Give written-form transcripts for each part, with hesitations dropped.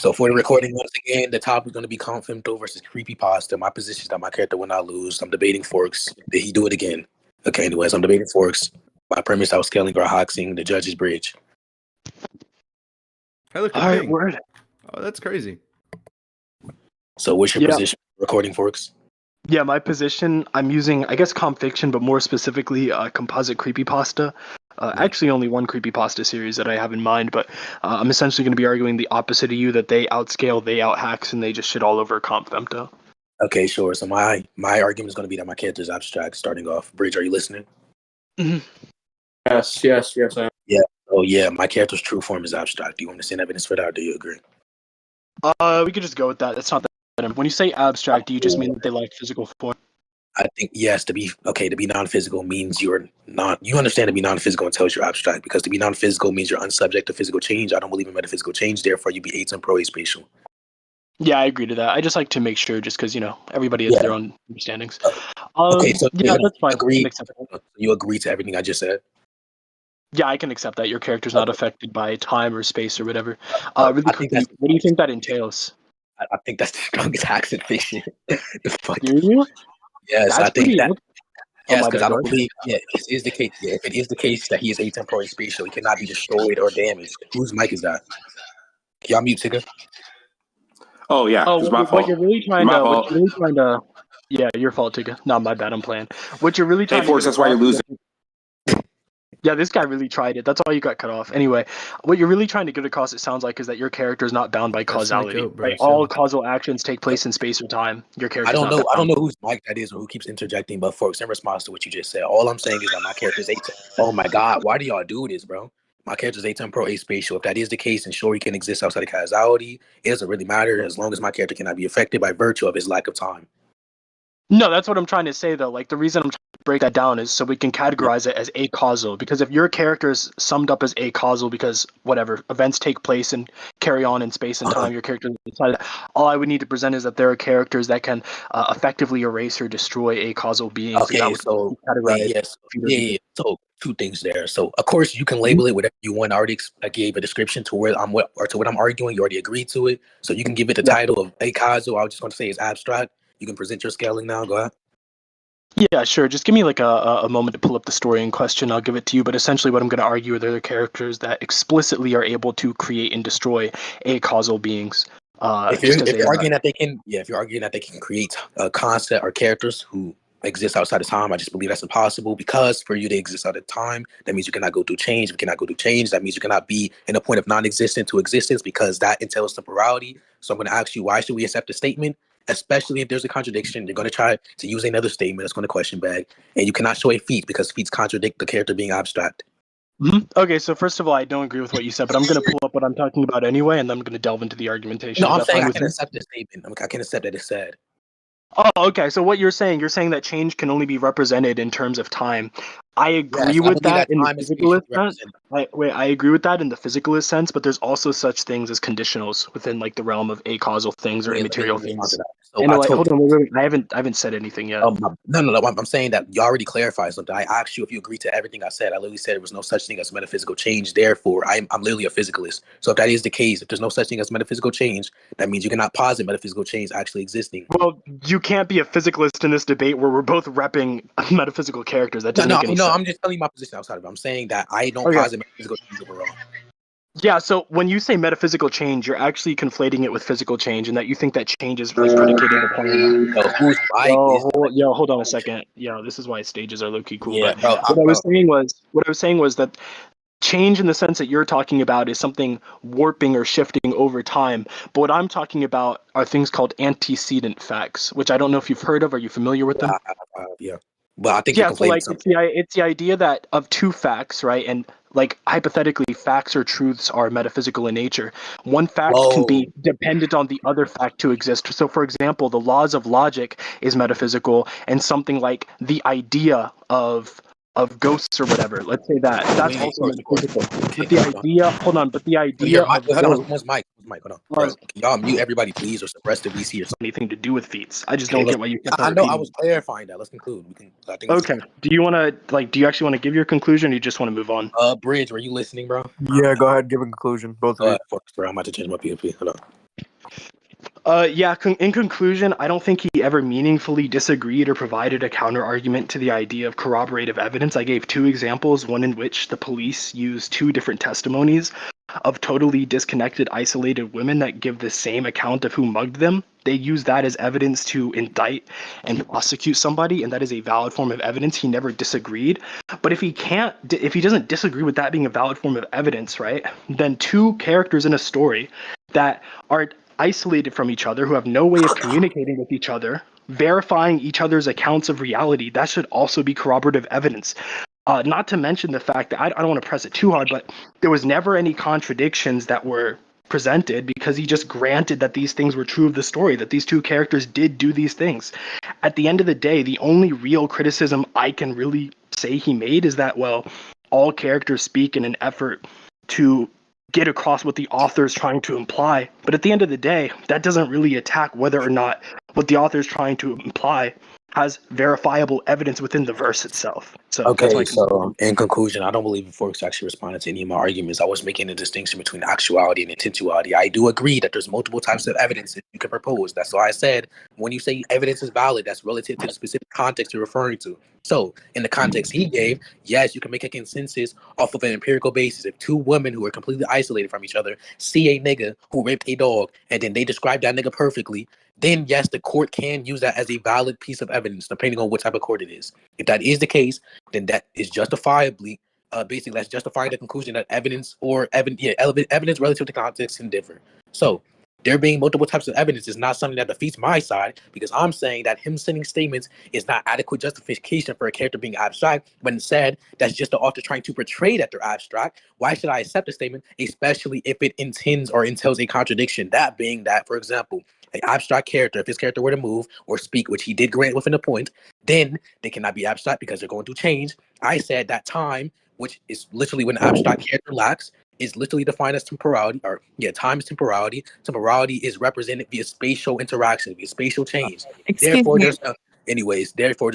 So for the recording, once again, the topic is going to be Femto versus Creepypasta. My position is that my character will not lose. I'm debating Forks. Did he do it again? Okay, anyways, I'm debating Forks. My premise, I was scaling or hoxing the judge's bridge. Hey, look, all right, word. Oh, that's crazy. So what's your position recording Forks? Yeah, my position, I'm using, I guess, comp fiction, but more specifically, composite creepypasta. Actually, only one creepypasta series that I have in mind, but I'm essentially going to be arguing the opposite of you, that they outscale, they outhacks, and they just shit all over comp femto. Okay, sure. So my argument is going to be that my character is abstract. Starting off, Bridge, are you listening? Mm-hmm. Yes, I am. Yeah. Oh yeah, my character's true form is abstract. Do you understand evidence for that, or do you agree? We could just go with that. It's not that. When you say abstract, do you just mean that they like physical form? I think yes. To be non-physical means you're not. You understand to be non-physical and tells you're abstract, because to be non-physical means you're unsubject to physical change. I don't believe in metaphysical change. Therefore, you be atemporal, aspatial. Yeah, I agree to that. I just like to make sure, just because everybody has their own understandings. Okay, so that's fine. You agree to everything I just said? Yeah, I can accept that. Your character's not affected by time or space or whatever. Really quickly, what do you think that entails? I think that's the strongest hacks in fiction. The fuck? Do you? Yes, that's I think that. Yes, because I don't bad. believe. Yeah, if it is the case. Yeah, if it is the case that he is atemporal spatial, he cannot be destroyed or damaged. Whose mic is that? Can y'all mute, Tigger? Oh yeah, it's my fault. What you're really trying to. Yeah, your fault, Tigger. Not my bad. I'm playing. What you're really trying. Hey, Force, that's why you're losing. Yeah, this guy really tried it. That's why you got cut off. Anyway, what you're really trying to get across, it sounds like, is that your character is not bound by causality. Right? All causal actions take place in space or time. Your character. I don't know whose mic that is or who keeps interjecting, but Forks, in response to what you just said, all I'm saying is that my character is Oh my God, why do y'all do this, bro? My character is atemporal, aspatial. If that is the case, then sure, he can exist outside of causality. It doesn't really matter as long as my character cannot be affected by virtue of his lack of time. No, that's what I'm trying to say, though. Like, the reason I'm trying to break that down is so we can categorize it as acausal. Because if your character is summed up as acausal because, whatever, events take place and carry on in space and time, your character decided, all I would need to present is that there are characters that can effectively erase or destroy acausal beings. Okay, so, so two things there. So, of course, you can label it whatever you want. I already gave a description to where to what I'm arguing. You already agreed to it. So you can give it the title of acausal. I was just going to say it's abstract. You can present your scaling now. Go ahead. Yeah, sure. Just give me like a moment to pull up the story in question. I'll give it to you. But essentially what I'm going to argue are the characters that explicitly are able to create and destroy acausal beings. If you're arguing that they can create a concept or characters who exist outside of time, I just believe that's impossible, because for you to exist out of time, that means you cannot go through change. If you cannot go through change, that means you cannot be in a point of non-existent to existence, because that entails temporality. So I'm going to ask you, why should we accept the statement? Especially if there's a contradiction, you're going to try to use another statement that's going to question back, and you cannot show a feat because feats contradict the character being abstract. Okay, so first of all, I don't agree with what you said, but I'm going to pull up what I'm talking about anyway, and then I'm going to delve into the argumentation. No, I'm saying I can accept the statement. I can accept that it's said. Oh, okay. So what you're saying that change can only be represented in terms of time. I agree with that in the physicalist sense. I agree with that in the physicalist sense, but there's also such things as conditionals within like the realm of acausal things or immaterial things. So hold on, wait. I haven't said anything yet. No. I'm saying that you already clarified something. I asked you if you agreed to everything I said. I literally said there was no such thing as metaphysical change. Therefore, I'm literally a physicalist. So if that is the case, if there's no such thing as metaphysical change, that means you cannot posit metaphysical change actually existing. Well, you can't be a physicalist in this debate where we're both repping metaphysical characters. That doesn't make any sense. I'm just telling you my position outside of it. I'm saying that I don't posit metaphysical change overall. Yeah, so when you say metaphysical change, you're actually conflating it with physical change, and that you think that change is like predicated upon. Hold on a second. Yeah, this is why stages are low-key cool. Yeah, but what I was saying was that change in the sense that you're talking about is something warping or shifting over time. But what I'm talking about are things called antecedent facts, which I don't know if you've heard of. Are you familiar with them? Yeah. Well, I think so like it's the idea that of two facts, right? And like hypothetically, facts or truths are metaphysical in nature. One fact can be dependent on the other fact to exist. So, for example, the laws of logic is metaphysical, and something like the idea of ghosts or whatever. Let's say that's also metaphysical. But the idea, hold on. But the idea of Mike, hold on. Can y'all mute everybody, please, or suppress the VC or something? Anything to do with feats? I just don't get why you. I know. I was clarifying that. Let's conclude. Okay. Do you want to Do you actually want to give your conclusion, or you just want to move on? Bridge, were you listening, bro? Yeah, go ahead. Give a conclusion. Both of you. Bro, I'm about to change my PFP. Hold on. In conclusion, I don't think he ever meaningfully disagreed or provided a counter-argument to the idea of corroborative evidence. I gave two examples, one in which the police used two different testimonies of totally disconnected, isolated women that give the same account of who mugged them. They use that as evidence to indict and prosecute somebody, and that is a valid form of evidence. He never disagreed. But if he doesn't disagree with that being a valid form of evidence, right, then two characters in a story that are isolated from each other, who have no way of communicating with each other, verifying each other's accounts of reality, that should also be corroborative evidence. Not to mention the fact that I don't want to press it too hard, but there was never any contradictions that were presented because he just granted that these things were true of the story, that these two characters did do these things. At the end of the day, the only real criticism I can really say he made is that, well, all characters speak in an effort to get across what the author is trying to imply. But at the end of the day, that doesn't really attack whether or not what the author is trying to imply has verifiable evidence within the verse itself. So that's my Okay, so in conclusion, I don't believe Forks actually responded to any of my arguments. I was making a distinction between actuality and intentionality. I do agree that there's multiple types of evidence that you can propose. That's why I said when you say evidence is valid, that's relative to the specific context you're referring to. So in the context he gave, yes, you can make a consensus off of an empirical basis. If two women who are completely isolated from each other see a nigga who raped a dog and then they describe that nigga perfectly, then yes, the court can use that as a valid piece of evidence, depending on what type of court it is. If that is the case, then that is justifiably, basically, that's justifying the conclusion that evidence relative to context can differ. So there being multiple types of evidence is not something that defeats my side, because I'm saying that him sending statements is not adequate justification for a character being abstract, but instead that's just the author trying to portray that they're abstract. Why should I accept a statement, especially if it intends or entails a contradiction? That being that, for example, an abstract character, if his character were to move or speak, which he did grant within a point, then they cannot be abstract because they're going through change. I said that time, which is literally when an abstract character lacks, is literally defined as temporality, time is temporality. Temporality is represented via spatial interaction, via spatial change. Therefore, there's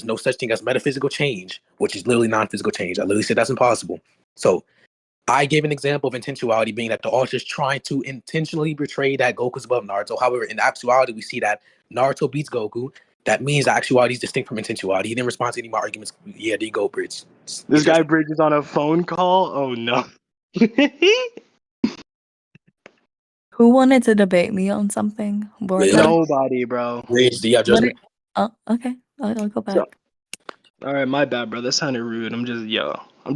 no such thing as metaphysical change, which is literally non-physical change. I literally said that's impossible. So I gave an example of intentionality being that the author is trying to intentionally portray that Goku's above Naruto. However, in actuality, we see that Naruto beats Goku. That means that actuality is distinct from intentionality. He didn't respond to any of my arguments. Yeah, there you go, Bridge. This guy Bridge is on a phone call? Oh, no. Who wanted to debate me on something? Nobody, bro. Bridge, do y'all judgment? Oh, okay. I'll go back. All right, my bad, bro. That sounded rude. I'm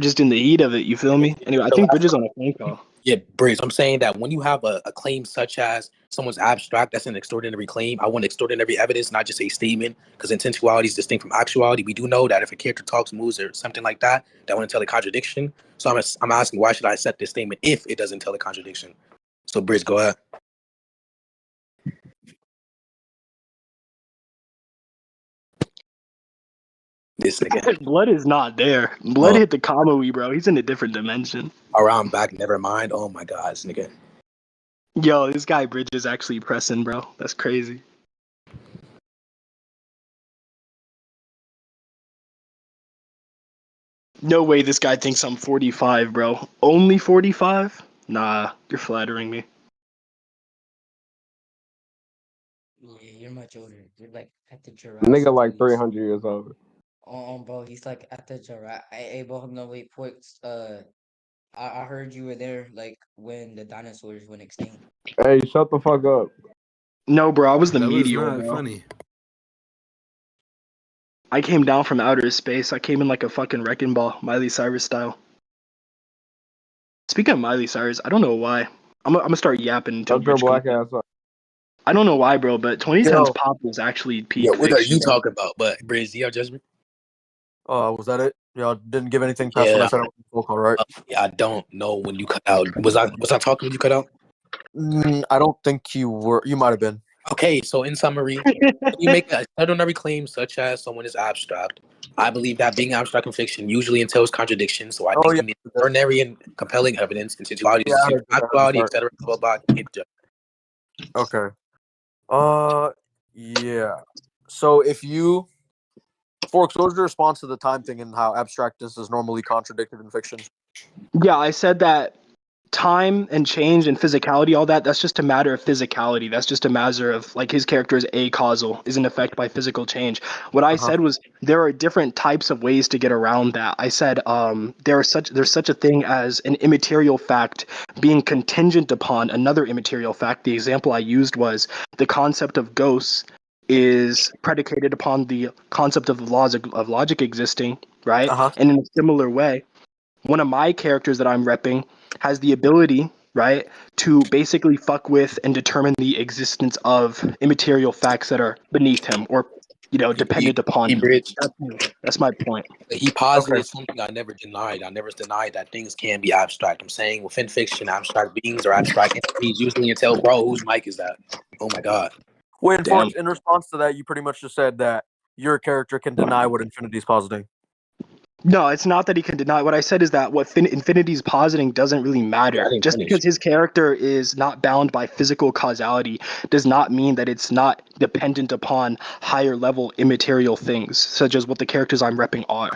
just in the heat of it. You feel me? Anyway, I think Bridge is on a phone call. Yeah, Bridge. I'm saying that when you have a claim such as someone's abstract, that's an extraordinary claim. I want extraordinary evidence, not just a statement, because intentionality is distinct from actuality. We do know that if a character talks, moves, or something like that, that wouldn't tell a contradiction. So I'm asking, why should I accept this statement if it doesn't tell a contradiction? So, Bridge, go ahead. This nigga. Blood is not there. Blood hit the Kamui, bro. He's in a different dimension. Around back, never mind. Oh my God, this nigga. Yo, this guy Bridge is actually pressing, bro. That's crazy. No way this guy thinks I'm 45, bro. Only 45? Nah, you're flattering me. Yeah, you're much older. You're like at the Jurassic. Nigga like 300 years old. Bro, he's like at the Jurassic. Hey, bro, no wait, Poix. I heard you were there like when the dinosaurs went extinct. Hey, shut the fuck up. No, bro, I was the That was meteor, not bro. funny. I came down from outer space. I came in like a fucking wrecking ball, Miley Cyrus style. Speaking of Miley Cyrus, I don't know why. I'm gonna start yapping until Shut your black ass up. I don't know why, bro, but 2010's pop was actually peak. What are you talking about? But Bridge, do you have judgment? Was that it? Y'all didn't give anything past when I said I was vocal, right? Yeah, I don't know when you cut out. Was I talking when you cut out? I don't think you were. You might have been. Okay, so in summary, when you make a extraordinary claim such as someone is abstract, I believe that being abstract in fiction usually entails contradiction. So I think you need extraordinary and compelling evidence, intentionality, actuality, etc. Blah blah blah. Okay. Yeah. So if you, Forks, what was your response to the time thing and how abstractness is normally contradicted in fiction? Yeah, I said that time and change and physicality, all that's just a matter of physicality. That's just a matter of like his character is acausal, isn't affected by physical change. What I said was there are different types of ways to get around that. I said there's such a thing as an immaterial fact being contingent upon another immaterial fact. The example I used was the concept of ghosts is predicated upon the concept of the laws of logic existing, right? And in a similar way, one of my characters that I'm repping has the ability, right, to basically fuck with and determine the existence of immaterial facts that are beneath him or, dependent upon him. That's my point. He posited something I never denied. I never denied that things can be abstract. I'm saying within fiction, abstract beings or abstract entities usually until, bro, whose mic is that? Oh my God. Wait, Forks, in response to that, you pretty much just said that your character can deny what Infinity's positing. No, it's not that he can deny. What I said is that what Infinity's positing doesn't really matter. Just because his character is not bound by physical causality does not mean that it's not dependent upon higher level immaterial things, such as what the characters I'm repping are.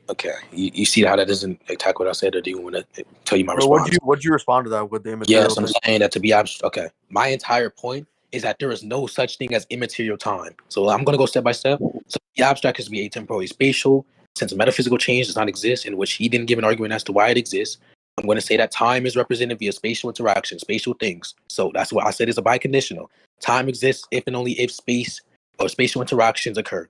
Okay. You see how that doesn't attack what I said, or do you want to tell you my response? What'd you respond to that with the immaterial? Yes, I'm saying that to be abstract. Okay. My entire point is that there is no such thing as immaterial time. So I'm going to go step by step. So the abstract is to be atemporal, spatial. Since metaphysical change does not exist, in which he didn't give an argument as to why it exists, I'm going to say that time is represented via spatial interaction, spatial things. So that's what I said is a biconditional. Time exists if and only if space or spatial interactions occur.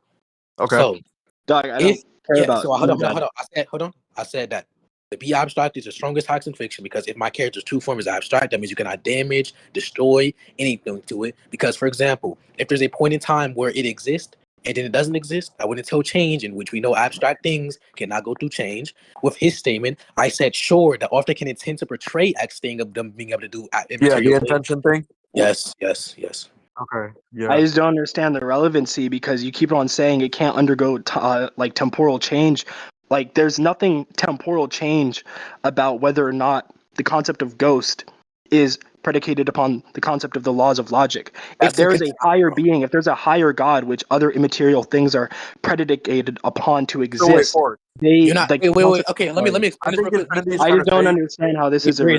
Okay. So, Dog, I don't care about. So hold on. I said that the be abstract is the strongest hacks in fiction because if my character's true form is abstract, that means you cannot damage, destroy anything to it. Because, for example, if there's a point in time where it exists, and then it doesn't exist, I wouldn't tell change, in which we know abstract things cannot go through change. With his statement, I said, sure, the author can intend to portray X thing of them being able to do the intention thing? Yes. Okay, yeah. I just don't understand the relevancy because you keep on saying it can't undergo temporal change. Like, there's nothing temporal change about whether or not the concept of ghost is predicated upon the concept of the laws of logic. If there is a higher being, if there's a higher God, which other immaterial things are predicated upon to exist, wait. Okay, let me explain this real quick. I just don't understand how this is a Let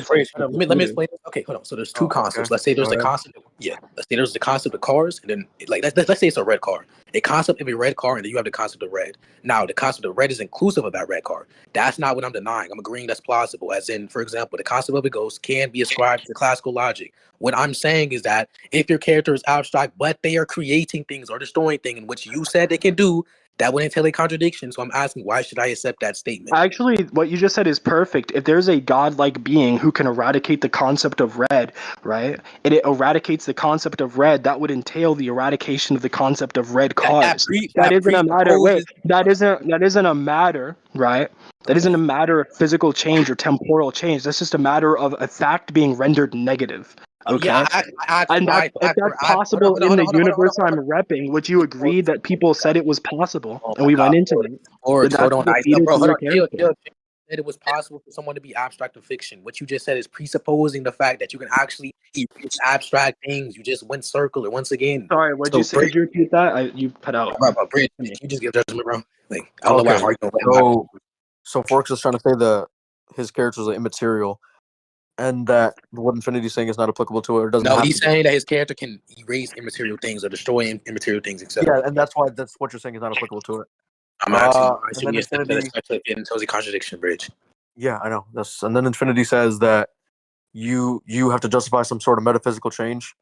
me explain this. Okay, hold on. So there's two concepts. Okay. Let's say there's the concept. Let's say there's the concept of cars, and then let's say it's a red car. A concept of a red car, and then you have the concept of red. Now, the concept of red is inclusive of that red car. That's not what I'm denying. I'm agreeing that's plausible. As in, for example, the concept of a ghost can be ascribed to classical logic. What I'm saying is that if your character is abstract, but they are creating things or destroying things in which you said they can do, that wouldn't entail a contradiction. So I'm asking, why should I accept that statement? Actually, what you just said is perfect. If there's a godlike being who can eradicate the concept of red, right, and it eradicates the concept of red, that would entail the eradication of the concept of red cars. That isn't a matter. Wait, that isn't a matter, right? That isn't a matter of physical change or temporal change. That's just a matter of a fact being rendered negative. Okay, and if that's possible in the universe I'm repping, would you agree that people said it was possible, and we went into it? Hold on, said it was possible for someone to be abstract in fiction. What you just said is presupposing the fact that you can actually erase abstract things. You just went circular once again. Sorry, what did you say? Could you repeat that? You cut out. Bridge, you just give judgment, bro. Like, I don't know why I'm arguing. So Forks is trying to say his characters are immaterial, and that what Infinity's saying is not applicable to it. Or doesn't. No, he's saying that his character can erase immaterial things or destroy immaterial things, etc. Yeah, and that's what you're saying is not applicable to it. I'm asking. It's a contradiction, Bridge. Yeah, I know. And then Infinity says that you have to justify some sort of metaphysical change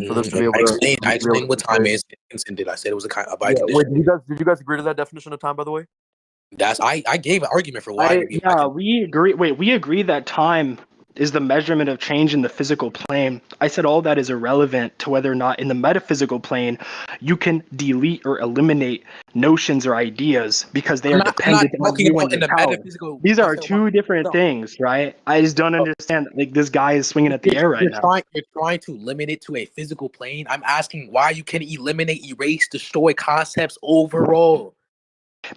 for this to be able to. I explained what time is. Did I said it was a bicondition? Wait, did you guys agree to that definition of time? By the way, I gave an argument for why. We agree. Wait, we agree that time is the measurement of change in the physical plane. I said all that is irrelevant to whether or not in the metaphysical plane you can delete or eliminate notions or ideas because they are dependent on you and the metaphysical. These are two different things, right? I just don't understand. Like, this guy is swinging at the air right now. You're trying to limit it to a physical plane. I'm asking why you can eliminate, erase, destroy concepts overall.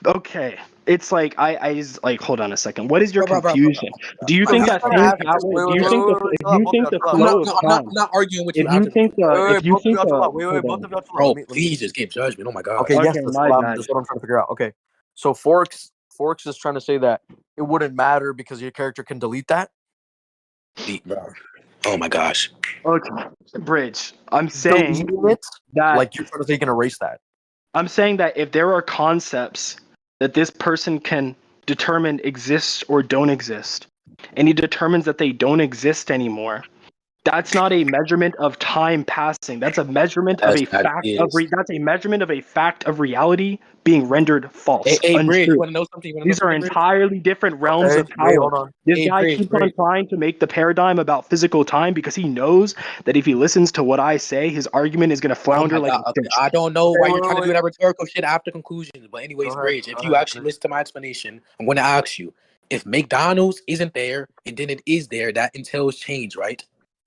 Okay, it's like I just like, hold on a second. What is your confusion? Do you think that things happen? Do you think the flow of time? I'm not arguing with you. If you think bro, please just give judgment. Oh my god. Okay, yes, that's what I'm trying to figure out. Okay, so Forks is trying to say that it wouldn't matter because your character can delete that. Bro. Oh my gosh. Okay, Bridge. I'm saying that like you're trying to take and erase that. I'm saying that if there are concepts that this person can determine exist or don't exist, and he determines that they don't exist anymore, that's not a measurement of time passing. That's a measurement of a fact of that's a measurement of a fact of reality being rendered false, Hey, Bridge, you untrue. want to know something? These are entirely different realms of power. Wait, hold on. This guy keeps on trying to make the paradigm about physical time because he knows that if he listens to what I say, his argument is going to flounder like a fish. I don't know why you're trying to do that rhetorical shit after conclusions. But anyways, Bridge, if you actually listen to my explanation, I'm going to ask you, if McDonald's isn't there and then it is there, that entails change, right?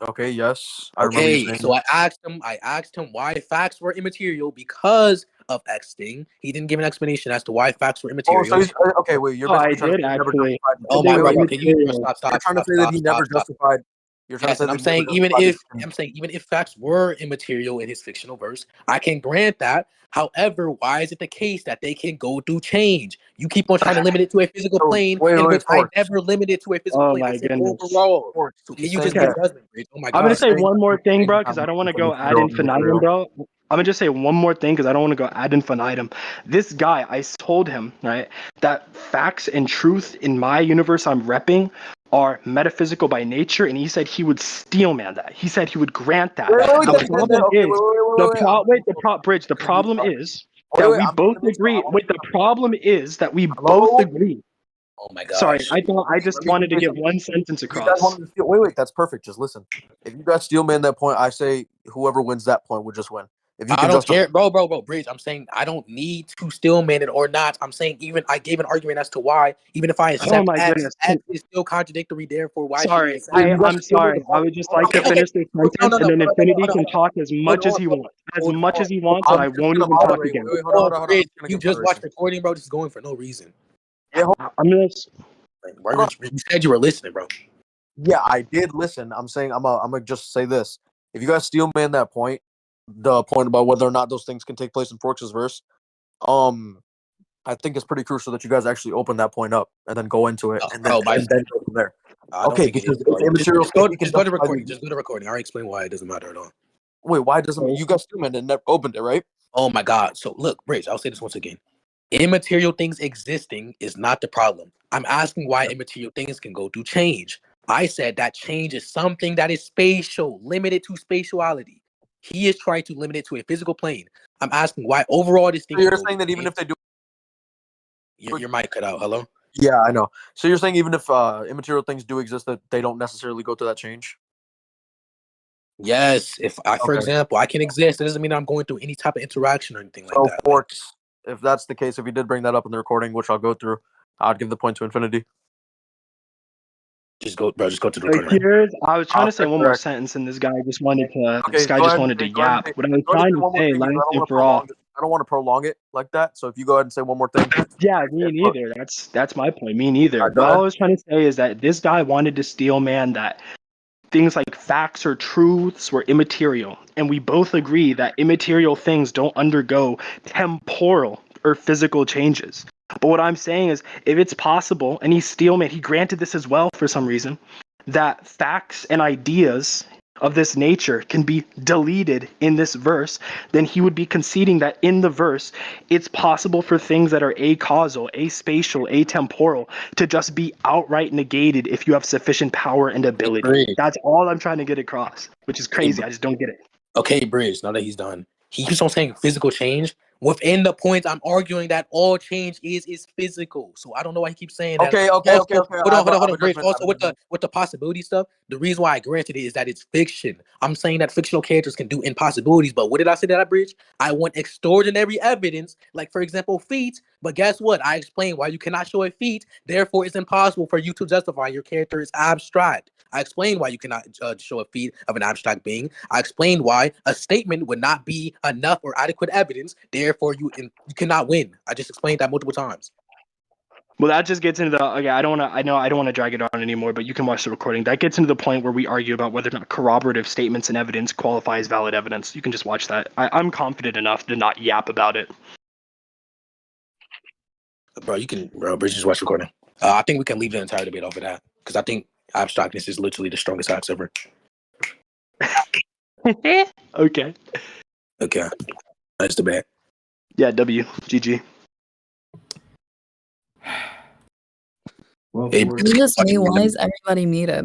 Okay, yes. I remember you saying so I asked him why facts were immaterial because of X thing. He didn't give an explanation as to why facts were immaterial. Okay, wait, you're basically trying to say actually. Oh my god, can you stop? You're trying to say that he never justified. You're trying to say I'm saying even if facts were immaterial in his fictional verse, I can grant that. However, why is it the case that they can go through change? You keep on trying to limit it to a physical plane, in which I never limited to a physical plane. I said overall. So can you just get judgment, Bridge? Oh my god. I'm gonna say one more thing, bro, because I don't want to go ad infinitum, bro. I'm gonna just say one more thing because I don't want to go ad infinitum. This guy, I told him, right, that facts and truth in my universe I'm repping are metaphysical by nature, and he said he would steelman that. He said he would grant that. Bridge. The problem is that we both agree. Wait, the problem is that we both agree. Oh my god. Sorry, I just wanted to get one sentence across. Wait, that's perfect. Just listen. If you guys steelman that point, I say whoever wins that point would just win. If you I don't care, bro, Bridge. I'm saying I don't need to steelman it or not. I'm saying even I gave an argument as to why, even if I accept X is still contradictory. Therefore, why? Sorry, I'm sorry. I would just like to finish this sentence, and then Infinity can talk as much as he wants, and I won't even talk again. Bridge, you just watched recording, bro. This is going for no reason. Yeah, I'm just. You said you were listening, bro. Yeah, I did listen. I'm saying I'm gonna just say this. If you guys steelman that point, the point about whether or not those things can take place in Forks' verse, I think it's pretty crucial that you guys actually open that point up and then go into it and then go from there. Okay, because immaterial. Just go to recording. Just go to recording. I'll explain why it doesn't matter at all. Wait, why doesn't you guys steelman and never opened it, right? Oh my god. So look, Bridge, I'll say this once again. Immaterial things existing is not the problem. I'm asking why immaterial things can go through change. I said that change is something that is spatial, limited to spatiality. He is trying to limit it to a physical plane. I'm asking why overall this thing. So you're saying that even if they do, your mic cut out. Hello. Yeah, I know. So you're saying even if immaterial things do exist, that they don't necessarily go through that change. Yes. If for example, I can exist, it doesn't mean I'm going through any type of interaction or anything like that. Forks, if that's the case, if you did bring that up in the recording, which I'll go through, I'd give the point to Infinity. Just go to the recording. I was trying to say one more sentence, and this guy just wanted to. This guy just wanted to yap. What I was trying to say, last and for all. I don't want to prolong it like that. So if you go ahead and say one more thing. Yeah, me neither. That's my point. Me neither. But all I was trying to say is that this guy wanted to steelman that things like facts or truths were immaterial, and we both agree that immaterial things don't undergo temporal or physical changes. But what I'm saying is, if it's possible, and he granted this as well for some reason, that facts and ideas of this nature can be deleted in this verse, then he would be conceding that in the verse, it's possible for things that are acausal, aspatial, atemporal to just be outright negated if you have sufficient power and ability. That's all I'm trying to get across, which is crazy. I just don't get it. Okay, Bridge, now that he's done, he keeps on saying physical change. Within the points, I'm arguing that all change is physical. So I don't know why he keeps saying that. Okay. Hold on, Bridge. Also, with the possibility stuff, the reason why I granted it is that it's fiction. I'm saying that fictional characters can do impossibilities, but what did I say that, Bridge? I want extraordinary evidence, like, for example, feet. But guess what? I explained why you cannot show a feat. Therefore, it's impossible for you to justify your character is abstract. I explained why you cannot show a feat of an abstract being. I explained why a statement would not be enough or adequate evidence. Therefore, you cannot win. I just explained that multiple times. Well, that just gets into the. Okay, I don't want to drag it on anymore. But you can watch the recording. That gets into the point where we argue about whether or not corroborative statements and evidence qualify as valid evidence. You can just watch that. I'm confident enough to not yap about it. Bro, Bridge, just watch the recording. I think we can leave the entire debate off of that because I think Abstractness is literally the strongest axe ever. Okay. Okay. Nice debate. Yeah, W. GG. Well, Hey, for- It was just me. Why is everybody muted?